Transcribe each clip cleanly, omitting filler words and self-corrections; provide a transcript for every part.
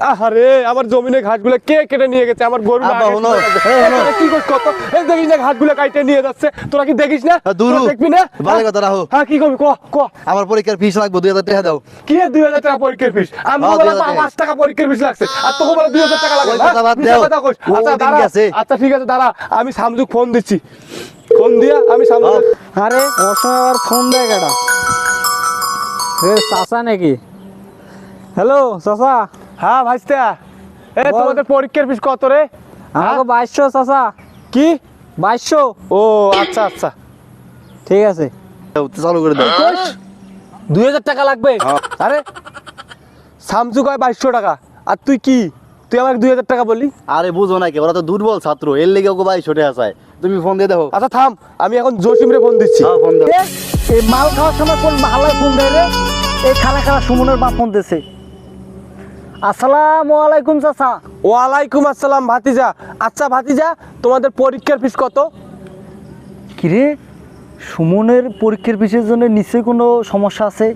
আরে আমার জমিনে ঘাসগুলো কে কেটে নিয়ে গেছে? আমার গরু আব্বা, হলো। কি করছ কত? এই দেখিস না ঘাসগুলো কাটে নিয়ে যাচ্ছে, তোরা কি দেখিস না? দূরু তোরা দেখবি না? ভালো কথা রাখো। হ্যাঁ কি করবি ক ক? আমার পরীক্ষার ফিস লাগবে 2000 টাকা দাও। কি 2000 টাকা পরীক্ষার ফিস? আমি হ্যাঁ, বলে 2000 5 টাকা পরীক্ষার ফিস লাগছে আর তোকে বলে 2000 টাকা লাগবে। ওই কথা বাদ দাও। আচ্ছা ওদিন দাঁড়া, গেছে। আচ্ছা ঠিক আছে দাঁড়া, আমি সামজুক ফোন দিচ্ছি। ফোন দিয়া আমি সামজুক। আরে ওর সময় আবার ফোন দেয় কেডা? এ চাচা নাকি? হ্যালো চাচা, হ্যাঁ ভাইস্তা, এই বল। তোমাদের পরীক্ষার ফিস কত রে? আমাকে 2200 চাচা। কি? 2200? ও আচ্ছা আচ্ছা, ঠিক আছে। দাও, চালু করে দাও। 2000 টাকা লাগবে? আরে সামসু কয় 2200 টাকা, আর তুই কি, তুই আমাকে 2000 টাকা বললি? আরে বুঝো না কি, ওরা তো দুর্বল ছাত্র, এর লেগে ওকে 2200 টাকা চায়। তুমি ফোন দিয়ে দেখো। আচ্ছা থাম, আমি এখন জসিমরে ফোন দিচ্ছি। হ্যাঁ, ফোন দাও। এই মাল খাওয়ার সময় কোন হালায় ফোন দেয় রে? এই খালা খালা সুমনের বাপ ফোন দিছে। আসসালামু আলাইকুম চাচা। ওয়ালাইকুম আসসালাম ভাতিজা। আচ্ছা ভাতিজা, তোমাদের পরীক্ষার ফিস কত? কিরে, সুমনের পরীক্ষার ফিসের জন্য নিশ্চয়ই কোনো সমস্যা আছে,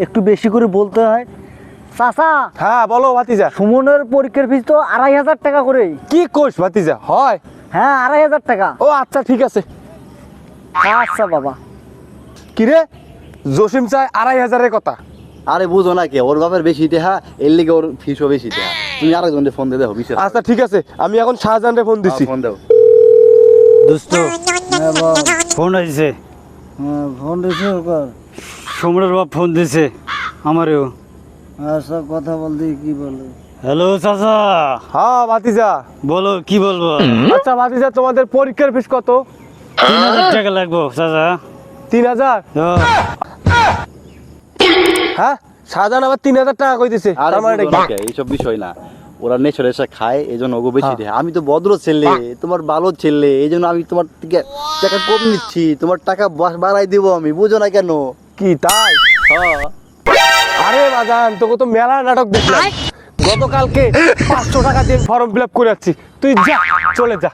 একটু বেশি করে বলতে হয়। চাচা, হ্যাঁ বলো ভাতিজা। সুমনের পরীক্ষার ফিস তো 2500 টাকা করে। কি কোষ ভাতিজা? হয়? হ্যাঁ 2500 টাকা। ও আচ্ছা ঠিক আছে। আচ্ছা বাবা। কিরে, জসিম চাই 2500-এর কথা। আরে বুঝো না কি, ওর বাপের বেশি টাকা, এর লেগে ওর ফিসও বেশি টাকা। তুমি আরেকজনকে ফোন দিয়ে দেখো, বিশ্বাস। আচ্ছা ঠিক আছে, আমি এখন শাহজাহানরে ফোন দিচ্ছি। ফোন দাও। দোস্ত ফোন আসছে, ফোন রিসিভ কর। সমরের বাপ ফোন দিছে আমারও। আচ্ছা কথা বলতে কি বলে? হ্যালো চাচা, হ্যাঁ ভাতিজা। বলো কি বলবো? আচ্ছা ভাতিজা, তোমাদের পরীক্ষার ফিস কত? 3000 টাকা লাগবো চাচা। 3000? হ্যাঁ, শাহজাহান আবার 3000 টাকা কই দিছে? আরে তার মানে বুঝো কি? না কি, এইসব বিষয় না। ওরা নেশা রেশা খায়, এই জন্য ওগো বেশি টাকা। আমি তো ভদ্র ছেলে, তোমার ভালো ছেলে, এই জন্য আমি তোমার থেকে টাকা কম নিচ্ছি। তোমার টাকা বাড়াই দিব আমি, বুঝো না কেন? কি তাই? হ্যাঁ। আরে বাজান, তোকে তো মেলা নাটক দেখলাম। গতকালকে 500 টাকা দিয়ে ফর্ম ফিল আপ করে যাচ্ছি, তুই যা, চলে যা।